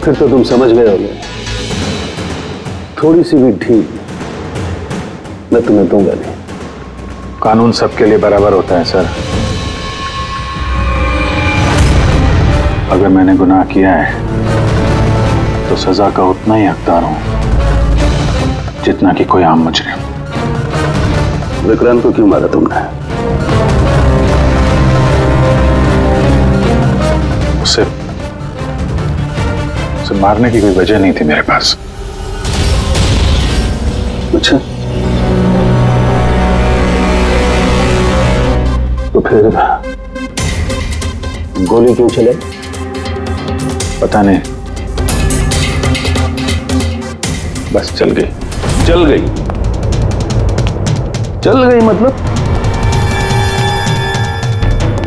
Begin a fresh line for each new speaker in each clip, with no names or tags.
फिर तो तुम समझ गए होगे, थोड़ी सी भी ढील मैं तुम्हें दूंगा नहीं।
कानून सबके लिए बराबर होता है सर। अगर मैंने गुनाह किया है तो सजा का उतना ही हकदार हूं जितना कि कोई आम मुजरिम।
विक्रांत को क्यों मारा तुमने?
उसे मारने की कोई वजह नहीं थी मेरे पास।
अच्छा, तो फिर गोली क्यों चले?
पता नहीं, बस चल गई।
चल गई? चल गई मतलब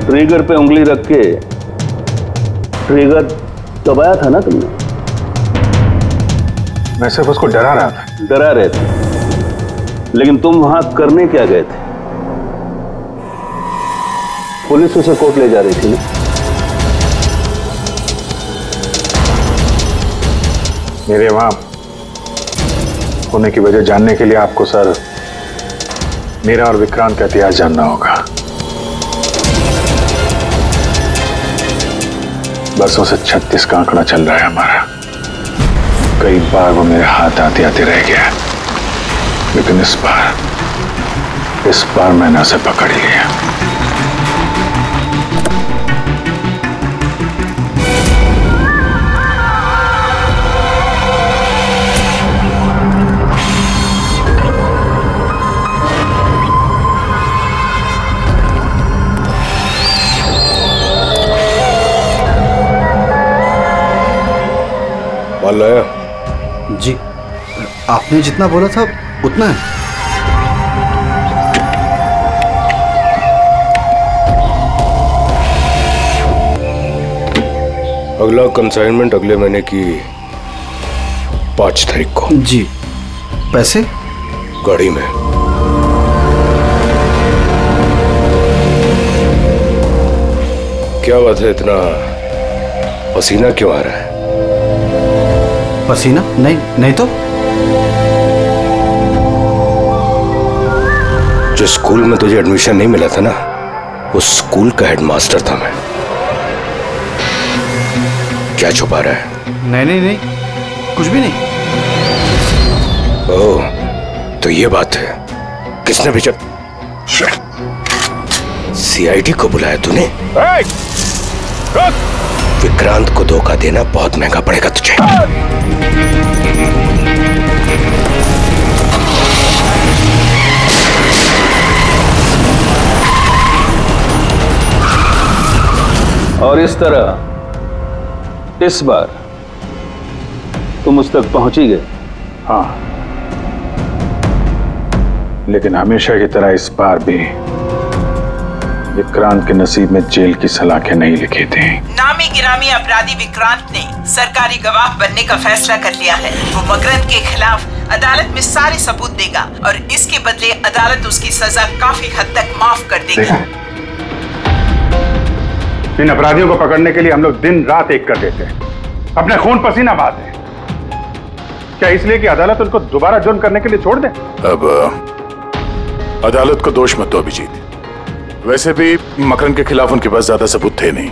ट्रिगर पे उंगली रख के ट्रिगर दबाया था ना तुमने?
मैं सिर्फ उसको डरा रहा था।
डरा रहे थे, लेकिन तुम वहां करने क्या गए थे? पुलिस उसे कोर्ट ले जा रही थी ना?
मेरे वहां होने की वजह जानने के लिए आपको सर मेरा और विक्रांत का इतिहास जानना होगा। बरसों से 36 का आंकड़ा चल रहा है हमारा। कई बार वो मेरे हाथ आते आते रह गया, लेकिन इस बार मैंने उसे पकड़ लिया।
माल लाया?
जी, आपने जितना बोला था उतना है।
अगला कंसाइनमेंट अगले महीने की 5 तारीख को।
जी। पैसे?
गाड़ी में। क्या बात है, इतना पसीना क्यों आ रहा है?
पसीना? नहीं तो।
जिस स्कूल में तुझे एडमिशन नहीं मिला था ना, उस स्कूल का हेडमास्टर था मैं। क्या छुपा रहा है?
नहीं, कुछ भी नहीं।
ओह, तो ये बात है। किसने भेजा? सीआईडी को बुलाया तूने? विक्रांत को धोखा देना बहुत महंगा पड़ेगा तुझे।
और इस तरह इस बार तुम उस तक पहुंच ही गए।
हाँ, लेकिन हमेशा की तरह इस बार भी विक्रांत के नसीब में जेल की सलाखें नहीं लिखी थी।
नामी गिरामी अपराधी विक्रांत ने सरकारी गवाह बनने का फैसला कर लिया है। वो मकरंद के खिलाफ अदालत में सारे सबूत देगा और इसके बदले अदालत उसकी सजा काफी हद तक माफ कर देगी।
इन अपराधियों को पकड़ने के लिए हम लोग दिन रात एक कर देते हैं, अपने खून पसीना बहाते हैं। क्या इसलिए कि अदालत उनको दोबारा जुर्म करने के लिए छोड़ दे?
अब अदालत को दोष मत दो अभिजीत। वैसे भी मकरंद के खिलाफ उनके पास ज्यादा सबूत थे नहीं,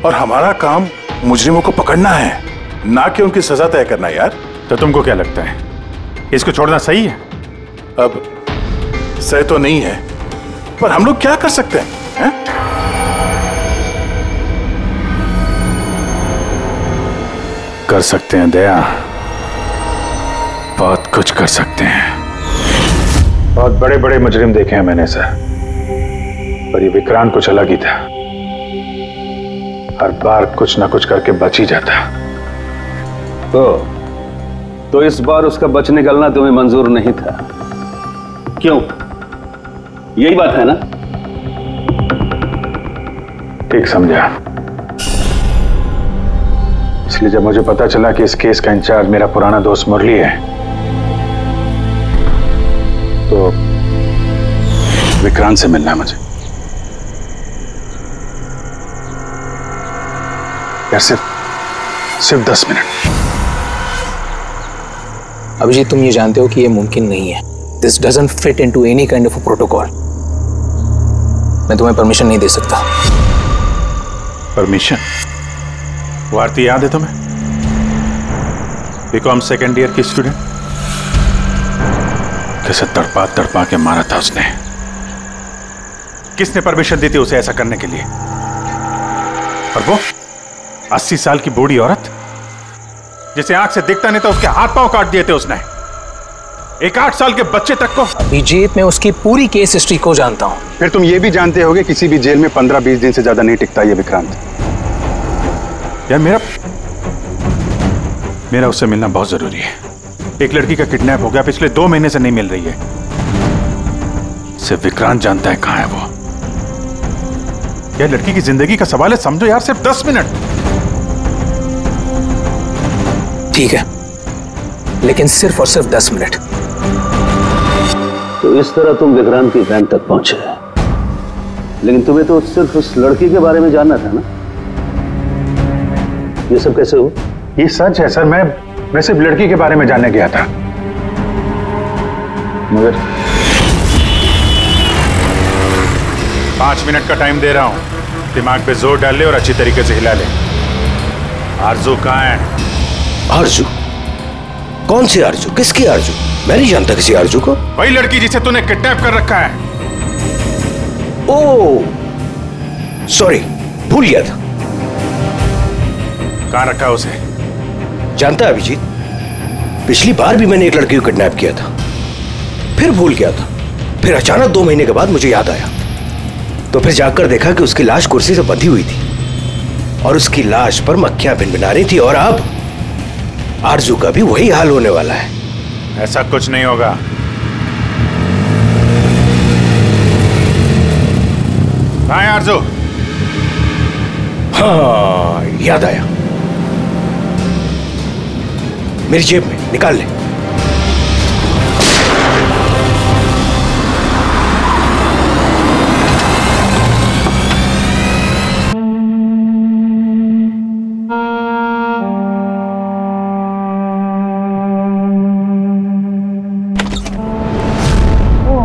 और हमारा काम मुजरिमों को पकड़ना है, ना कि उनकी सजा तय करना। यार,
तो तुमको क्या लगता है, इसको छोड़ना सही है?
अब सही तो नहीं है, पर हम लोग क्या कर सकते हैं?
कर सकते हैं दया, बहुत कुछ कर सकते हैं। बहुत बड़े बड़े मुजरिम देखे हैं मैंने सर, पर ये विक्रांत कुछ अलग ही था। हर बार कुछ ना कुछ करके बच ही जाता।
तो इस बार उसका बच निकलना तुम्हें मंजूर नहीं था, क्यों? यही बात है ना?
ठीक समझा। इसलिए जब मुझे पता चला कि इस केस का इंचार्ज मेरा पुराना दोस्त मुरली है, तो विक्रांत से मिलना है मुझे। यार सिर्फ 10 मिनट।
अभिजीत, तुम ये जानते हो कि ये मुमकिन नहीं है। This doesn't fit into any kind of a protocol. मैं तुम्हें परमिशन नहीं दे सकता।
परमिशन? वो आरती याद है तुम्हें? बीकॉम सेकेंड ईयर की स्टूडेंट, कैसे तड़पा तड़पा के मारा था उसने। किसने परमिशन दी थी उसे ऐसा करने के लिए? और वो 80 साल की बूढ़ी औरत जिसे आंख से दिखता नहीं था, उसके हाथ पांव काट दिए थे उसने। एक 8 साल के बच्चे तक को।
अभिजीत, मैं उसकी पूरी केस हिस्ट्री को जानता हूं।
फिर तुम ये भी जानते होगे किसी भी जेल में 15-20 दिन से ज्यादा नहीं टिकता ये विक्रांत। यार मेरा उससे मिलना बहुत जरूरी है। एक लड़की का किडनैप हो गया, पिछले 2 महीने से नहीं मिल रही है। सिर्फ विक्रांत जानता है कहां है वो। यह लड़की की जिंदगी का सवाल है, समझो यार, सिर्फ 10 मिनट।
ठीक है, लेकिन सिर्फ और सिर्फ 10 मिनट।
तो इस तरह तुम विक्रांत की वैन तक पहुंचे, लेकिन तुम्हें तो सिर्फ उस लड़की के बारे में जानना था ना। ये सब कैसे हो?
ये सच है सर, मैं सिर्फ लड़की के बारे में जानने गया था। मगर 5 मिनट का टाइम दे रहा हूं, दिमाग पे जोर डाल ले और अच्छी तरीके से हिला ले। आरजू कहां है?
आरजू? कौन सी आरजू? किसकी आरजू? मैं नहीं जानता किसी आरजू को।
वही लड़की जिसे तूने किडनैप कर रखा है।
ओह सॉरी, भूल गया था।
कहां रखा है उसे?
जानता है अभिजीत, पिछली बार भी मैंने एक लड़की को किडनैप किया था, फिर भूल गया था। फिर अचानक 2 महीने के बाद मुझे याद आया, तो फिर जाकर देखा कि उसकी लाश कुर्सी से बंधी हुई थी और उसकी लाश पर मक्खियां भिनभिना रही थी। और अब आरजू का भी वही हाल होने वाला है।
ऐसा कुछ नहीं होगा। कहां है आरजू?
हाँ, याद आया, मेरी जेब में, निकाल ले।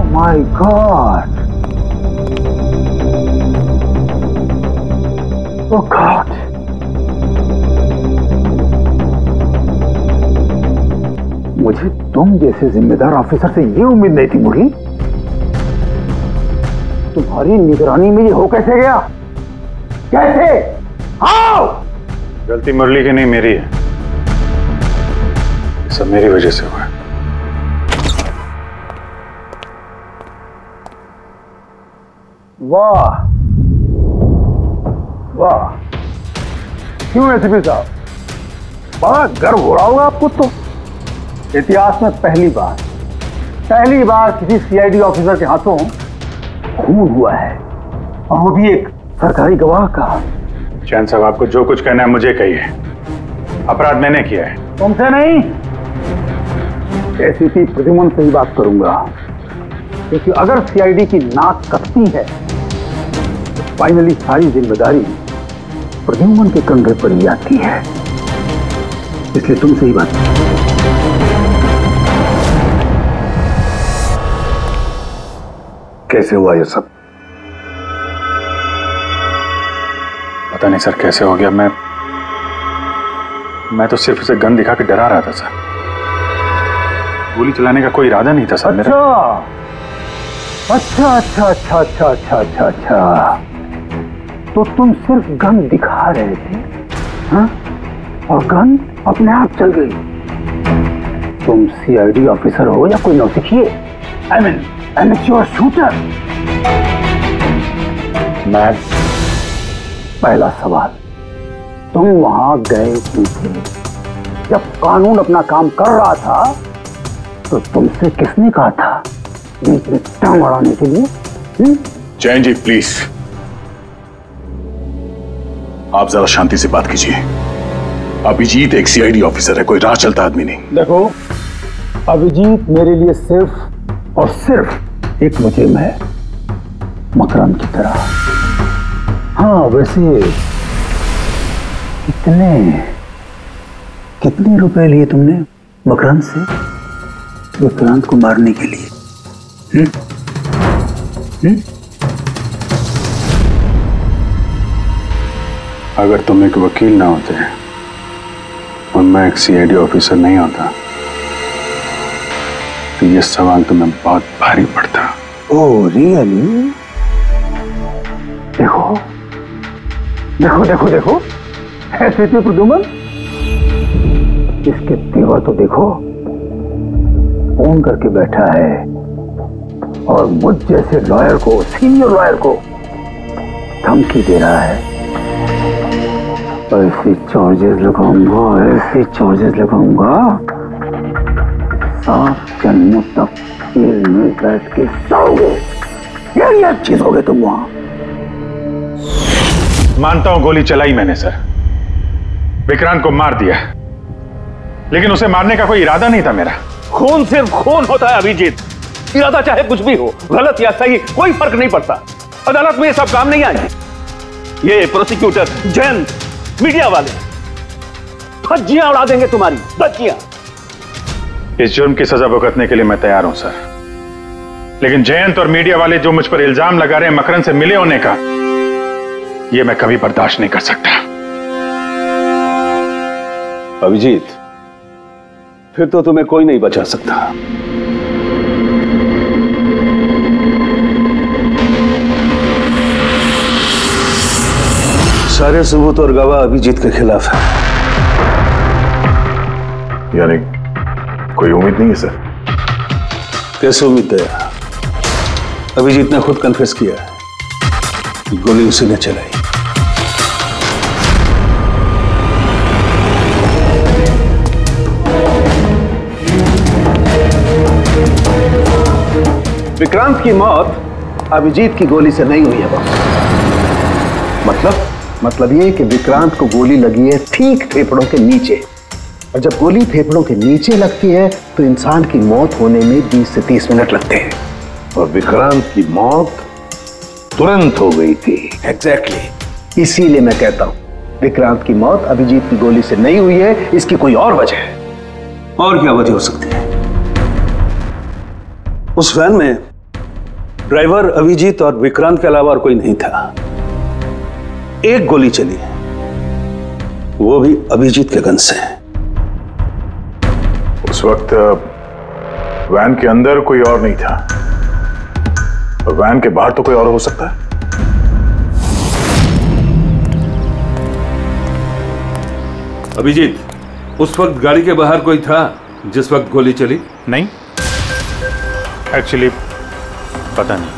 My God! Oh God! मुझे तुम जैसे जिम्मेदार ऑफिसर से ये उम्मीद नहीं थी मुरली। तुम्हारी निगरानी में ये हो कैसे गया? कैसे? हाउ? गलती मुरली की नहीं, मेरी है। ये सब मेरी वजह से हुआ है। वाह वाह, क्यों एसीपी साहब, बड़ा गर्व हो रहा होगा आपको। तो इतिहास में पहली बार किसी सीआईडी ऑफिसर के हाथों खून हुआ है, और वो भी एक सरकारी गवाह का। चैन साहब, आपको जो कुछ कहना है मुझे कहिए। अपराध मैंने किया है, तुमसे नहीं। एसीपी प्रद्युमन से ही बात करूंगा, क्योंकि अगर सीआईडी की नाक कटती है तो फाइनली सारी जिम्मेदारी प्रद्युमन के कंधे पर ही आती है। इसलिए तुमसे ही बात। कैसे हुआ ये सब? पता नहीं सर कैसे हो गया। मैं तो सिर्फ उसे गन दिखा के डरा रहा था सर। गोली चलाने का कोई इरादा नहीं था सर मेरा। अच्छा। तो तुम सिर्फ गन दिखा रहे थे, हाँ? और गन अपने आप चल गई। तुम सीआईडी ऑफिसर हो या कोई नौसिखिए? I mean amateur shooter. मैं पहला सवाल, तुम वहां गए क्यों थे? जब कानून अपना काम कर रहा था तो तुमसे किसने कहा था बीच में टांग अड़ाने के लिए?
जैन जी प्लीज, आप जरा शांति से बात कीजिए। अभिजीत एक सीआईडी ऑफिसर है, कोई राह चलता आदमी नहीं।
देखो, अभिजीत मेरे लिए सिर्फ और सिर्फ एक मुजरिम है, मकरंद की तरह। हाँ, वैसे कितने रुपए लिए तुमने मकरंद से विक्रांत को मारने के लिए?
अगर तुम एक वकील ना होते और मैं एक सीआईडी ऑफिसर नहीं होता तो ये सवाल तुम्हें बहुत भारी पड़ता।
Oh really? देखो देखो देखो देखो, ऐसे थे प्रद्युमन, इसके तेवर तो देखो, फोन करके बैठा है और मुझ जैसे लॉयर को, सीनियर लॉयर को धमकी दे रहा है। ऐसे चार्जेस लगाऊंगा, ऐसे चार्जेस लगाऊंगा, साफ जन्मों तक जेल में बैठ के सोओगे। ये चीज हो गए तुम वहां।
मानता हूं गोली चलाई मैंने सर, विक्रांत को मार दिया, लेकिन उसे मारने का कोई इरादा नहीं था मेरा।
खून सिर्फ खून होता है अभिजीत, इरादा चाहे कुछ भी हो, गलत या सही कोई फर्क नहीं पड़ता। अदालत में ये सब काम नहीं आएंगे। ये प्रोसिक्यूटर, जज, मीडिया वाले धज्जियां उड़ा देंगे तुम्हारी, धज्जियां।
इस जुर्म की सजा भुगतने के लिए मैं तैयार हूं सर, लेकिन जयंत और मीडिया वाले जो मुझ पर इल्जाम लगा रहे हैं मकरंद से मिले होने का, यह मैं कभी बर्दाश्त नहीं कर सकता।
अभिजीत, फिर तो तुम्हें कोई नहीं बचा सकता। सारे सबूत और गवाह अभिजीत के खिलाफ है।
यानी कोई उम्मीद नहीं है सर?
कैसे उम्मीद है? अभिजीत ने खुद कन्फेस किया है कि गोली उसी ने चलाई। विक्रांत की मौत अभिजीत की गोली से नहीं हुई है बॉस।
मतलब ये कि विक्रांत को गोली लगी है ठीक फेफड़ों के नीचे, और जब गोली फेफड़ों के नीचे लगती है तो इंसान की मौत होने में 20 से 30 मिनट लगते हैं, और विक्रांत की मौत तुरंत हो गई थी।
एग्जैक्टली।
इसीलिए मैं कहता हूं विक्रांत की मौत अभिजीत की गोली से नहीं हुई है, इसकी कोई और वजह है।
और क्या वजह हो सकती है? उस वैन में ड्राइवर अभिजीत और विक्रांत के अलावा और कोई नहीं था। एक गोली चली है, वो भी अभिजीत के गन से।
उस वक्त वैन के अंदर कोई और नहीं था, और वैन के बाहर तो कोई और हो सकता है।
अभिजीत, उस वक्त गाड़ी के बाहर कोई था जिस वक्त गोली चली?
नहीं, एक्चुअली पता नहीं,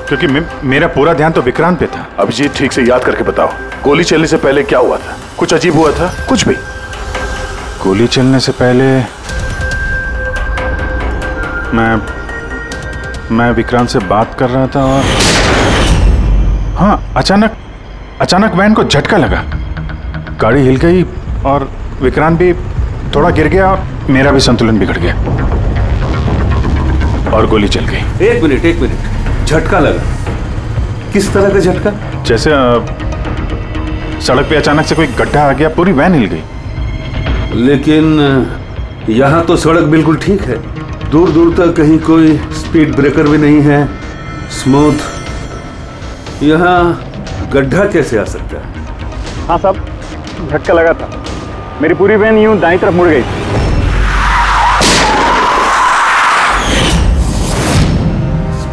क्योंकि मेरा पूरा ध्यान तो विक्रांत पे था। अभिजीत, ठीक से याद करके बताओ, गोली चलने से पहले क्या हुआ था? कुछ अजीब हुआ था? कुछ भी? गोली चलने से पहले मैं विक्रांत से बात कर रहा था और हाँ, अचानक वैन को झटका लगा, गाड़ी हिल गई और विक्रांत भी थोड़ा गिर गया और मेरा भी संतुलन बिगड़ गया और गोली चल गई।
एक मिनट, झटका लगा? किस तरह का झटका?
जैसे सड़क पे अचानक से कोई गड्ढा आ गया, पूरी वैन हिल गई।
लेकिन यहाँ तो सड़क बिल्कुल ठीक है, दूर दूर तक कहीं कोई स्पीड ब्रेकर भी नहीं है, स्मूथ। यहाँ गड्ढा कैसे आ सकता है?
हाँ साहब, झटका लगा था, मेरी पूरी वैन यूं दाईं तरफ मुड़ गई।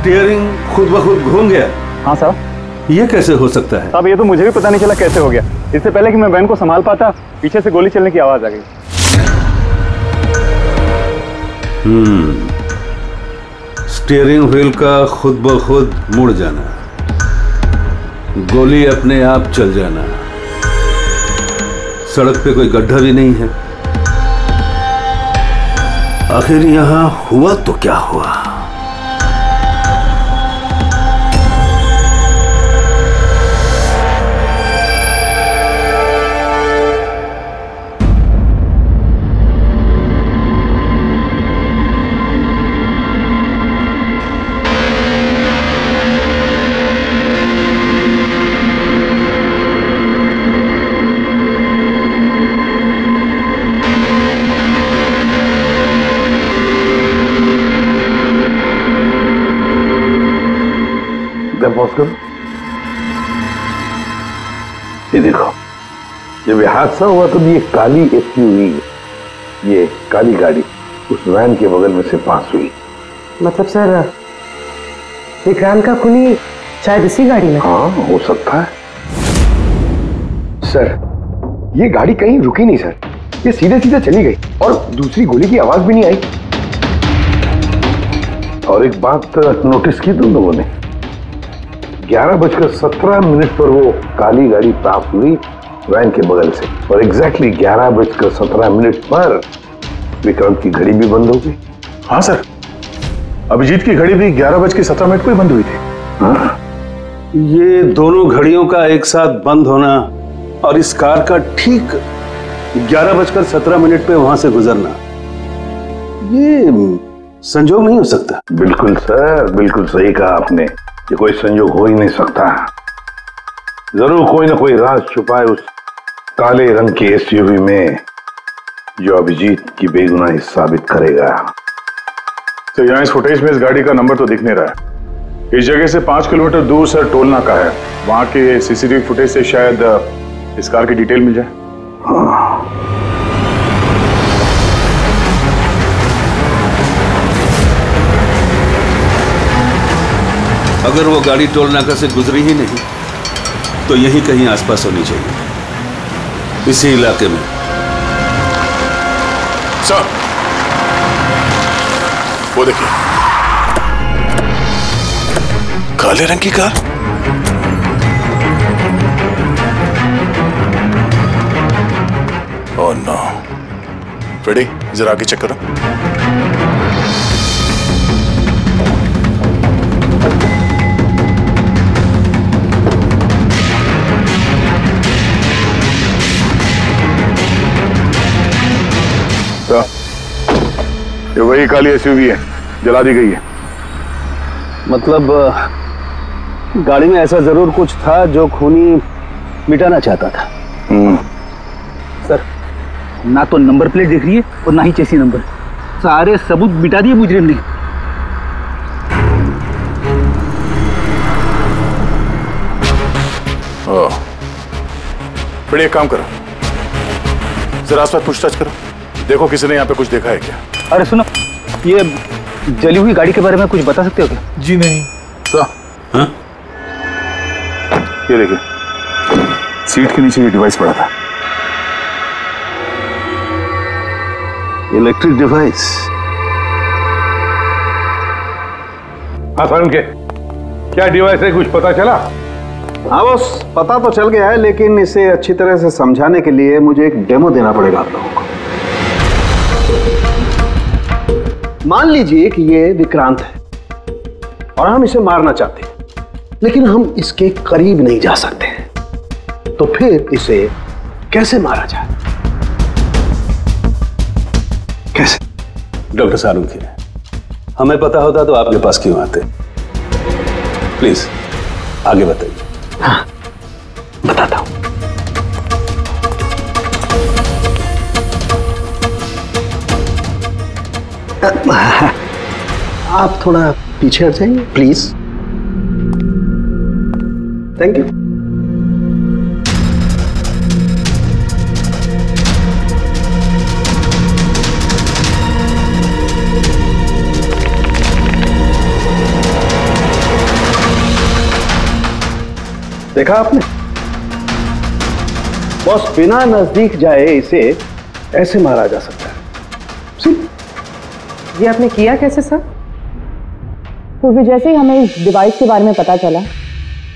स्टीयरिंग खुद ब खुद घूम गया?
हाँ साहब।
ये कैसे हो सकता है?
साहब, ये तो मुझे भी पता नहीं चला कैसे हो गया। इससे पहले कि मैं वैन को संभाल पाता, पीछे से गोली चलने की आवाज आ गई।
स्टीयरिंग व्हील का खुद ब खुद मुड़ जाना, गोली अपने आप चल जाना, सड़क पे कोई गड्ढा भी नहीं है। आखिर यहां हुआ तो क्या हुआ?
करो। ये देखो, जब ये हादसा हुआ तो ये काली एसयूवी, ये काली गाड़ी उस वैन के बगल में से पास हुई।
मतलब सर विक्रांत का खूनी शायद इसी गाड़ी में?
हाँ, हो सकता है।
सर, ये गाड़ी कहीं रुकी नहीं सर, ये सीधे सीधे चली गई और दूसरी गोली की आवाज भी नहीं आई।
और एक बात नोटिस की तुम लोगों ने, 11:17 पर वो काली गाड़ी पास हुई वैन के बगल से, और एग्जैक्टली 11:17 पर विक्रांत की घड़ी भी बंद हो गई।
हाँ सर, अभिजीत की घड़ी भी 11:17 को ही बंद हुई थी।
हाँ,
ये दोनों घड़ियों का एक साथ बंद होना और इस कार का ठीक 11:17 पे वहां से गुजरना, ये संजोग नहीं हो सकता।
बिल्कुल सर, बिल्कुल सही कहा आपने, ये कोई संयोग हो ही नहीं सकता। जरूर कोई ना कोई राज छुपा है उस काले रंग की एसयूवी में, जो अभिजीत की बेगुनाही साबित करेगा।
तो यहाँ इस फुटेज में इस गाड़ी का नंबर तो दिख नहीं रहा है। इस जगह से 5 किलोमीटर दूर सर टोल नाका है, वहां के सीसीटीवी फुटेज से शायद इस कार की डिटेल मिल जाए।
हाँ।
अगर वो गाड़ी टोल नाका से गुजरी ही नहीं तो यहीं कहीं आसपास होनी चाहिए, इसी इलाके में।
सर, वो देखिए, काले रंग की कार। Oh no. फ्रेडी, जरा आगे चेक करो। ये वही काली एसयूवी है, जला दी गई है।
मतलब गाड़ी में ऐसा जरूर कुछ था जो खूनी मिटाना चाहता था।
सर, ना तो नंबर प्लेट दिख रही है और ना ही चेसी नंबर, सारे सबूत मिटा दिए मुजरिम ने।
ओह, फिर एक काम करो, जरा आसपास पूछताछ करो, देखो किसी ने यहाँ पे कुछ देखा है क्या।
अरे सुनो, ये जली हुई गाड़ी के बारे में कुछ बता सकते हो क्या?
जी नहीं। तो हाँ? ये देखिए, सीट के नीचे ये डिवाइस पड़ा था।
Electric device.
हाँ सर, उनके क्या डिवाइस है, कुछ पता चला?
हाँ बॉस, पता तो चल गया है, लेकिन इसे अच्छी तरह से समझाने के लिए मुझे एक डेमो देना पड़ेगा आप लोगों को। मान लीजिए कि ये विक्रांत है और हम इसे मारना चाहते हैं, लेकिन हम इसके करीब नहीं जा सकते हैं, तो फिर इसे कैसे मारा जाए? कैसे?
डॉक्टर सारुंखी, हमें पता होता तो आपके पास क्यों आते? प्लीज आगे बताइए।
हाँ, बताता हूं। आप थोड़ा पीछे हट जाएंगे प्लीज। Thank you. देखा आपने बॉस, बिना नजदीक जाए इसे ऐसे मारा जा सकता है।
ये आपने किया कैसे सर? क्योंकि जैसे ही हमें इस डिवाइस के बारे में पता चला,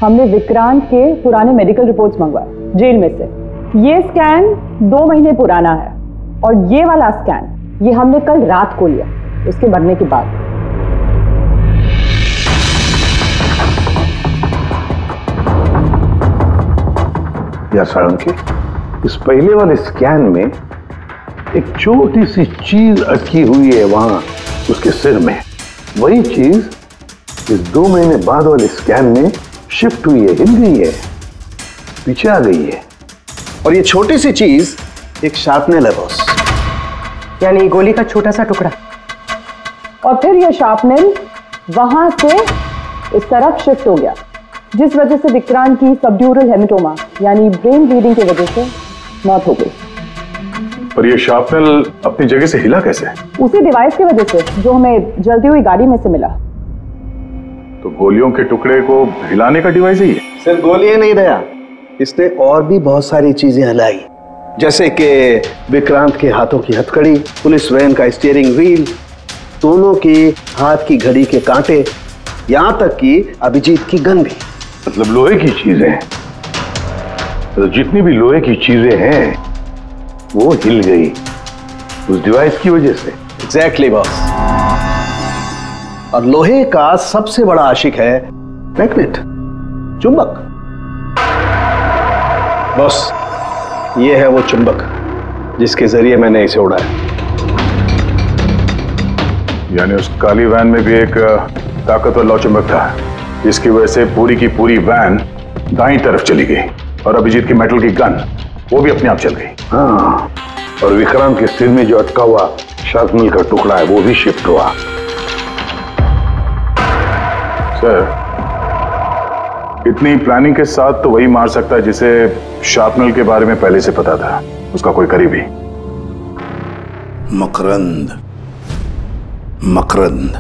हमने विक्रांत के पुराने मेडिकल रिपोर्ट्स मंगवाए जेल में से। ये स्कैन 2 महीने पुराना है और ये वाला स्कैन ये हमने कल रात को लिया, उसके मरने के बाद।
या सारंगी, इस पहले वाले स्कैन में एक छोटी सी चीज अटकी हुई है वहां उसके सिर में। वही चीज इस 2 महीने बाद वाले स्कैन में शिफ्ट हुई है, हिल गई है, पीछे आ गई है।
और ये छोटी सी चीज एक शार्पनेल है बॉस,
यानी गोली का छोटा सा टुकड़ा। और फिर ये शार्पनेल वहां से इस तरफ शिफ्ट हो गया जिस वजह से विक्रांत की सबड्यूरल हेमेटोमा यानी ब्रेन ब्लीडिंग की वजह से मौत हो गई।
पर ये शार्पनल अपनी जगह से हिला कैसे?
उसी डिवाइस की वजह से जो हमें जलती हुई गाड़ी में से मिला।
तो गोलियों के टुकड़े को हिलाने का डिवाइस ही है?
सिर्फ गोलियां नहीं दया, इसने और भी बहुत सारी चीजें हिलाई, जैसे कि विक्रांत के हाथों की हथकड़ी, पुलिस वैन का स्टीयरिंग व्हील, दोनों के हाथ की घड़ी के कांटे, यहां तक कि अभिजीत की गन भी।
मतलब लोहे की चीजें, तो जितनी भी लोहे की चीजें हैं वो हिल गई उस डिवाइस की वजह से।
Exactly boss. और लोहे का सबसे बड़ा आशिक है मैग्नेट, चुंबक। बॉस, ये है वो चुंबक जिसके जरिए मैंने इसे उड़ाया।
यानी उस काली वैन में भी एक ताकतवर लौ चुंबक था, जिसकी वजह से पूरी की पूरी वैन दाईं तरफ चली गई और अभिजीत की मेटल की गन वो भी अपने आप चल गई।
हाँ, और विक्रांत के सिर में जो अटका हुआ शार्पनल का टुकड़ा है वो भी शिफ्ट हुआ।
सर, इतनी प्लानिंग के साथ तो वही मार सकता है जिसे शार्पनल के बारे में पहले से पता था, उसका कोई करीबी।
मकरंद। मकरंद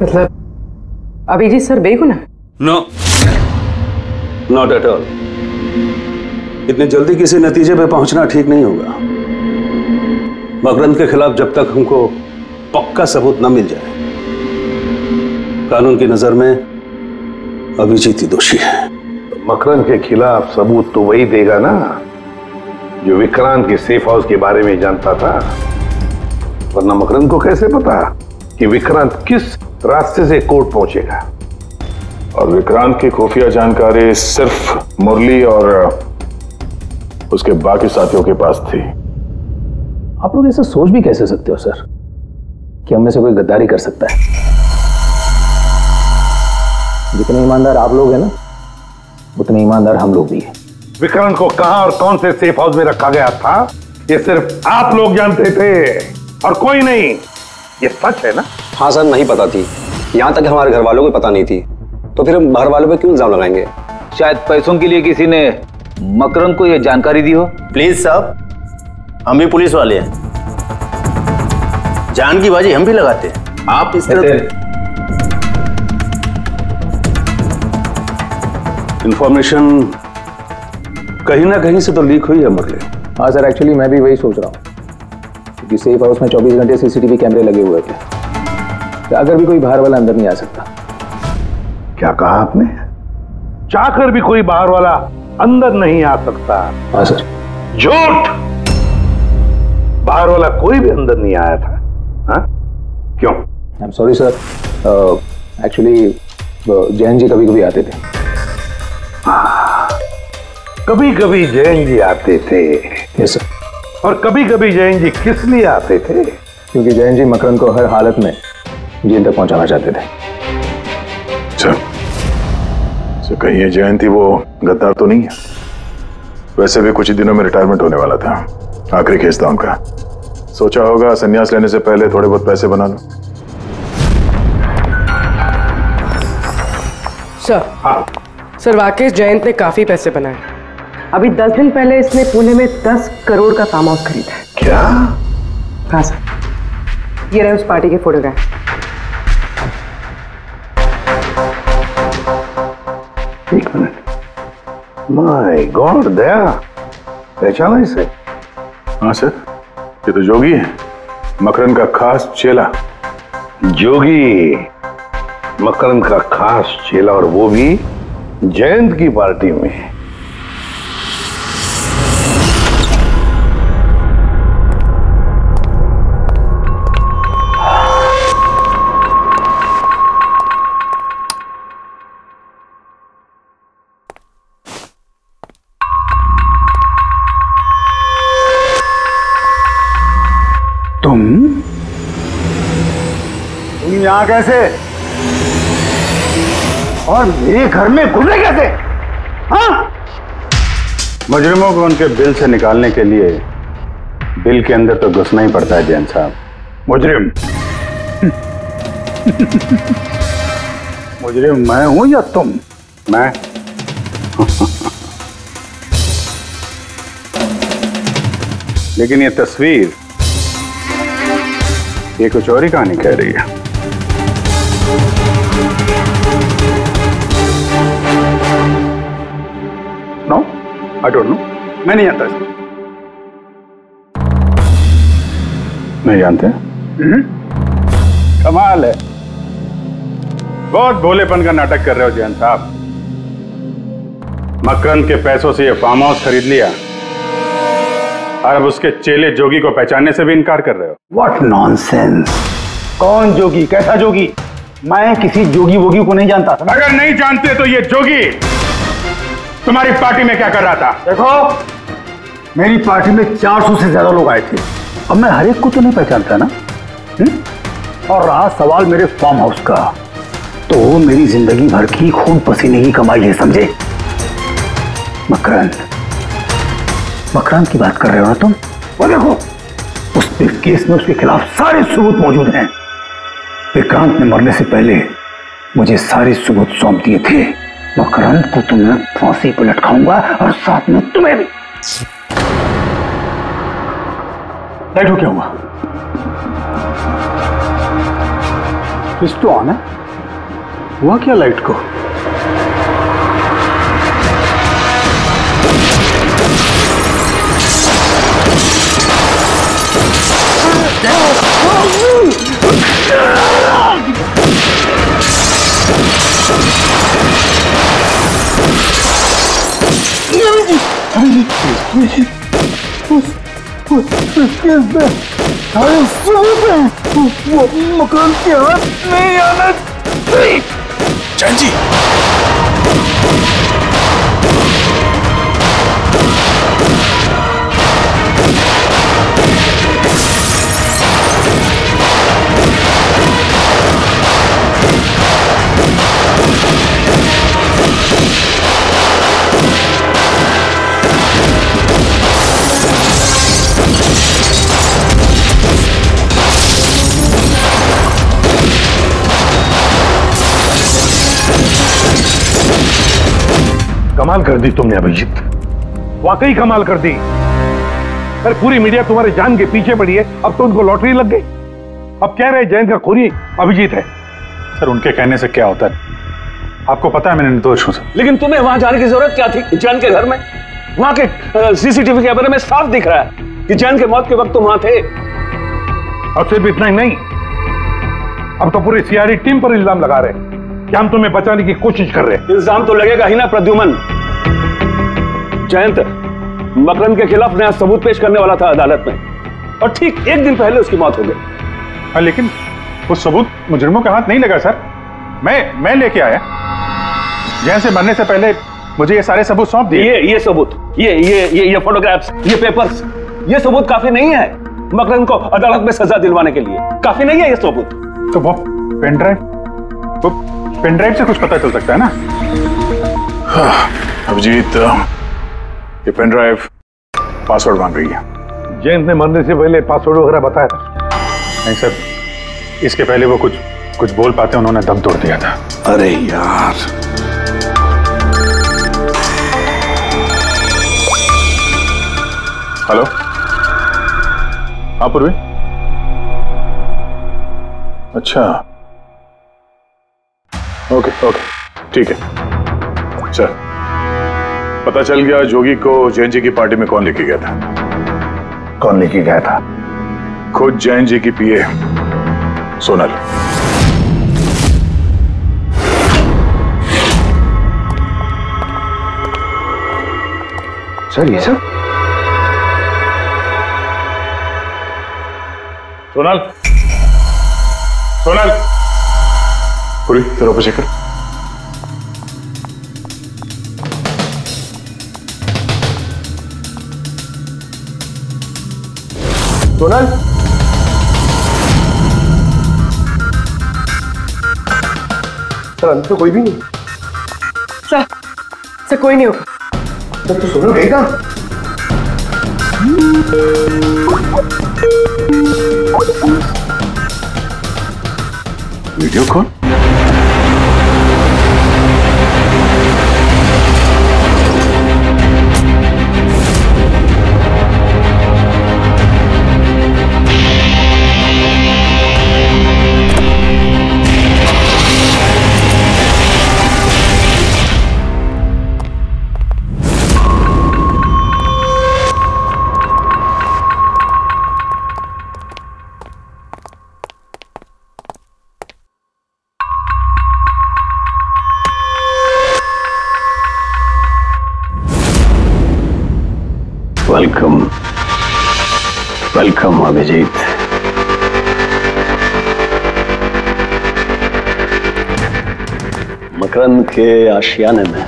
मतलब अभिजीत सर बेगुनाह?
No, not at all. इतने जल्दी किसी नतीजे पे पहुंचना ठीक नहीं होगा। मकरंद के खिलाफ जब तक हमको पक्का सबूत न मिल जाए, कानून की नजर में अभिजीत ही दोषी है।
तो मकरंद के खिलाफ सबूत तो वही देगा ना जो विक्रांत के सेफ हाउस के बारे में जानता था, वरना मकरंद को कैसे पता कि विक्रांत किस रास्ते से कोर्ट पहुंचेगा।
और विक्रांत की खुफिया जानकारी सिर्फ मुरली और उसके बाकी साथियों के पास थी।
आप लोग ऐसा सोच भी कैसे सकते हो सर कि हम में से कोई गद्दारी कर सकता है? जितने ईमानदार आप लोग हैं ना, उतने ईमानदार हम लोग भी हैं।
विक्रांत को कहां और कौन से सेफ हाउस में रखा गया था ये सिर्फ आप लोग जानते थे और कोई नहीं। ये सच है ना?
हाँ सर, नहीं पता थी। यहाँ तक हमारे घर वालों को पता नहीं थी, तो फिर हम बाहर वालों पे क्यों इल्जाम लगाएंगे?
शायद पैसों के लिए किसी ने मकरंद को यह जानकारी दी हो।
प्लीज साहब, हम भी पुलिस वाले हैं, जान की बाजी हम भी लगाते हैं। आप इस तरह
इंफॉर्मेशन कहीं ना कहीं से तो लीक हुई है मुरली।
हाँ सर, एक्चुअली मैं भी वही सोच रहा हूँ, क्योंकि सेफ हाउस में 24 घंटे सीसीटीवी कैमरे लगे हुए थे, तो अगर भी कोई बाहर वाला अंदर नहीं आ सकता।
क्या कहा आपने? चाहकर भी कोई बाहर वाला अंदर नहीं आ सकता?
हाँ सर।
झूठ! बाहर वाला कोई भी अंदर नहीं आया था। हाँ? क्यों?
I am sorry sir, actually Jain ji कभी कभी आते थे।
कभी कभी जैन जी आते थे?
Yes sir.
और कभी कभी जैन जी किस लिए आते थे?
क्योंकि जैन जी मकरंद को हर हालत में जेल तक पहुंचाना चाहते थे।
तो कहीं ये जयंती वो गद्दार तो नहीं है? वैसे भी कुछ ही दिनों में रिटायरमेंट होने वाला था, आखिरी केस था उनका। सोचा होगा संन्यास लेने से पहले थोड़े बहुत पैसे बना लो।
सर। हाँ सर, वाकई जयंत ने काफी पैसे बनाए।
अभी 10 दिन पहले इसने पुणे में 10 करोड़ का फार्म हाउस खरीदा है।
क्या?
हाँ सर, ये रहे उस पार्टी के फोटोग्राफ।
एक मिनट, माय गॉड, दया पहचाना इसे?
हाँ सर, ये तो जोगी है, मकरंद का खास चेला।
जोगी मकरंद का खास चेला, और वो भी जयंत की पार्टी में। तुम यहां कैसे और मेरे घर में घुसे कैसे? हाँ?
मुजरिमों को उनके बिल से निकालने के लिए बिल के अंदर तो घुसना ही पड़ता है जैन साहब।
मुजरिम? मुजरिम मैं हूं या तुम?
मैं लेकिन ये तस्वीर ये कुछ और ही कहानी कह रही है। नो, आई डोंट नो, मैं नहीं जानता इसको। नहीं जानते? कमाल है, बहुत भोलेपन का नाटक कर रहे हो जयंत साहब। मकरंद के पैसों से ये फार्म हाउस खरीद लिया और अब उसके चेले जोगी को पहचानने से भी इनकार कर रहे हो।
What nonsense! कौन जोगी? कैसा जोगी? मैं किसी जोगी वोगी को नहीं जानता।
अगर नहीं जानते तो ये जोगी तुम्हारी पार्टी में क्या कर रहा था?
देखो, मेरी पार्टी में 400 से ज्यादा लोग आए थे। अब मैं हर एक को तो नहीं पहचानता ना। और रहा सवाल मेरे फार्म हाउस का, तो मेरी जिंदगी भर की खून पसीने की कमाई है, समझे? मकरंद की बात कर रहे हो ना तुम? वो देखो, उस केस में उसके खिलाफ सारे सबूत मौजूद हैं। विक्रांत ने मरने से पहले मुझे सारे सबूत सौंप दिए थे। मकरंद को तो मैं फांसी पर लटकाऊंगा और साथ में तुम्हें भी। लाइट हो क्या हुआ? स्विच तो ऑन है। हुआ क्या लाइट को? मकान के हाथ नहीं आना चाहिए।
जयंत जी,
कमाल कर दी तुमने अभिजीत, वाकई कमाल कर दी। पर पूरी मीडिया तुम्हारे जान के पीछे पड़ी है, अब तो उनको लॉटरी लग गई। अब कह रहे जयंत का खूनी अभिजीत है।
सर, उनके कहने से क्या होता है? आपको पता है मैं निर्दोष हूं सर।
लेकिन तुम्हें वहां जाने की जरूरत क्या थी? जयंत के घर में, वहां के सीसीटीवी कैमरे में साफ दिख रहा है कि जयंत के मौत के वक्त तुम वहां थे। और सिर्फ इतना ही नहीं, अब तो पूरी सीआईडी टीम पर इल्जाम लगा रहे हैं कि हम तुम्हें बचाने की कोशिश कर रहे हैं। इल्जाम तो लगेगा ही ना प्रद्युमन। जयंत मकरंद के खिलाफ नया सबूत पेश करने वाला था अदालत में, और ठीक एक दिन पहले उसकी मौत हो गई।
हाँ, लेकिन वो सबूत मुजरिमों के हाथ नहीं लगा सर। मैं लेके आया। जयंत से मरने से पहले मुझे ये सारे सबूत सौंप दिए।
ये सबूत, ये फोटोग्राफ्स, ये पेपर्स, ये सबूत काफी नहीं है मकरंद को अदालत में सजा दिलवाने के लिए। काफी नहीं है ये सबूत।
तो वो पेन ड्राइव से कुछ पता चल सकता है ना? अभिजीत, ये पेन ड्राइव पासवर्ड मांग रही है।
जयंत ने मरने से पहले पासवर्ड वगैरह बताया था?
नहीं सर, इसके पहले वो कुछ बोल पाते उन्होंने दम तोड़ दिया था।
अरे यार,
हेलो, हाँ पूर्वी। अच्छा, ओके, ठीक है सर। पता चल गया जोगी को जैन जी की पार्टी में कौन लेके गया था।
कौन लेके गया था?
खुद जैन जी की पीए सोनल।
सर ये सब?
सोनल, पूरी तेरे ऊपर चेक कर।
सोनल, सर अंदर तो कोई भी नहीं।
सर कोई नहीं होगा।
सर तो सोनल गई कहाँ?
Video call?
Welcome welcome Abhijit. Makarand के आशियाने में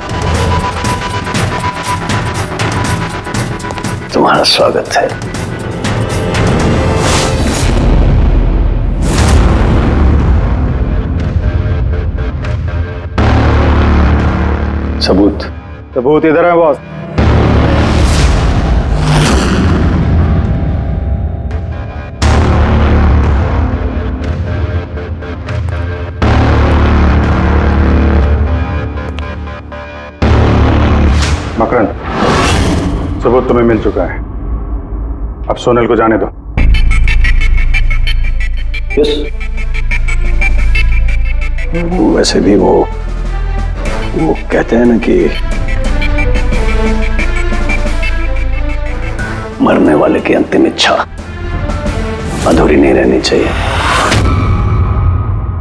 तुम्हारा स्वागत है।
सबूत इधर है बॉस। मकरंद, सबूत तुम्हें मिल चुका है, अब सोनल को जाने दो।
यस। वैसे भी वो कहते हैं ना कि मरने वाले की अंतिम इच्छा अधूरी नहीं रहनी चाहिए।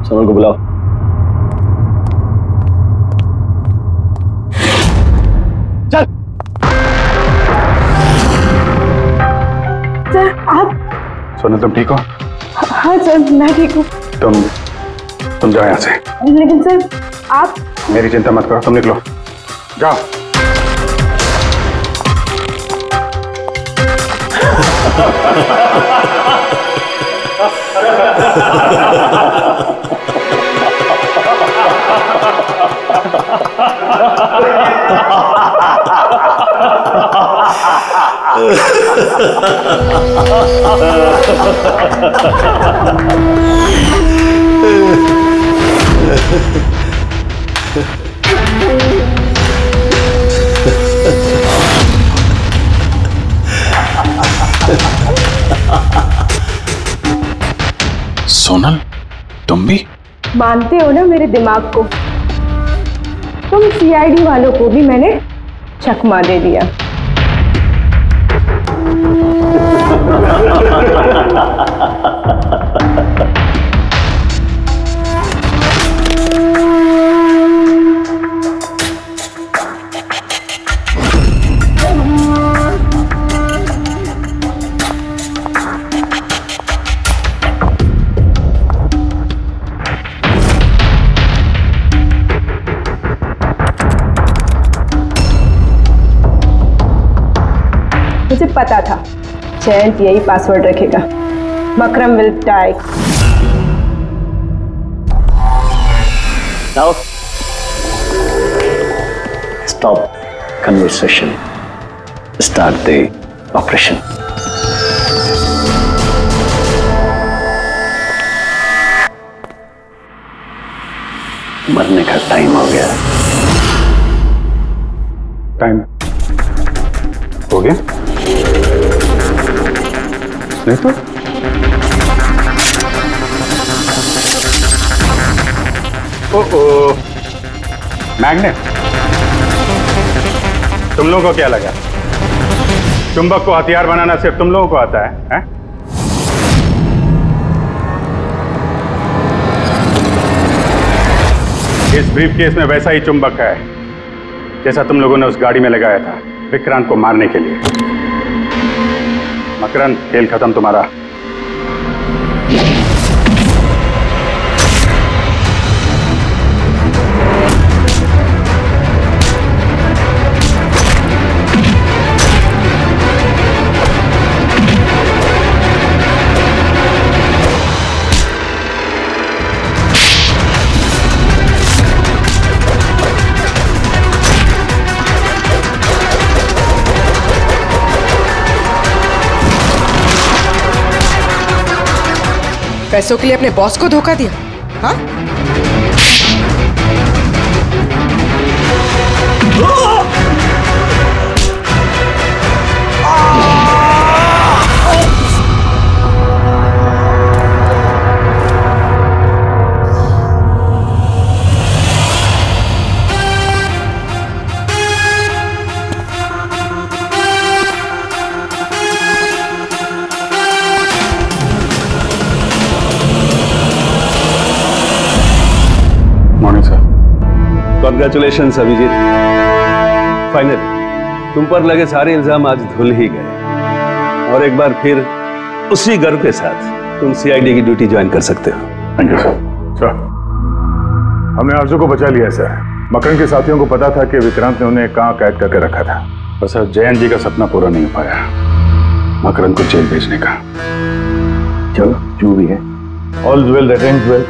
सोनल को बुलाओ।
चल। सर आप।
सोनल तुम ठीक हो?
हाँ सर मैं ठीक हूँ।
तुम जाओ यहाँ से।
लेकिन सर आप।
मेरी चिंता मत करो, तुम निकलो, जाओ।
सोनल, तुम भी
मानते हो ना मेरे दिमाग को? तुम सीआईडी वालों को भी मैंने चकमा दे दिया। मुझे पता था जयंत यही पासवर्ड रखेगा। Makaram will die.
Now stop conversation, start the operation. मरने का टाइम हो गया।
टाइम हो गया? नहीं तो ओह, मैग्नेट, तुम लोगों को क्या लगा चुंबक को हथियार बनाना सिर्फ तुम लोगों को आता है? इस ब्रीफकेस में वैसा ही चुंबक है जैसा तुम लोगों ने उस गाड़ी में लगाया था विक्रांत को मारने के लिए। मकरंद, खेल खत्म तुम्हारा।
पैसों के लिए अपने बॉस को धोखा दिया? हाँ?
कॉन्ग्रेचुलेशंस अभिजीत, फाइनली तुम पर लगे सारे इल्जाम आज धुल ही गए और एक बार फिर उसी गर्व के साथ तुम सीआईडी की ड्यूटी ज्वाइन कर सकते हो।
Thank you sir. हमने आरजू को बचा लिया सर। मकरन के साथियों को पता था कि विक्रांत ने उन्हें कहां कैद करके रखा था, बस जयंत जी का सपना पूरा नहीं हो पाया मकरन को जेल भेजने का।
चलो जो भी है,
all is well that ends well.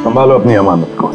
संभालो अपनी अमानत को।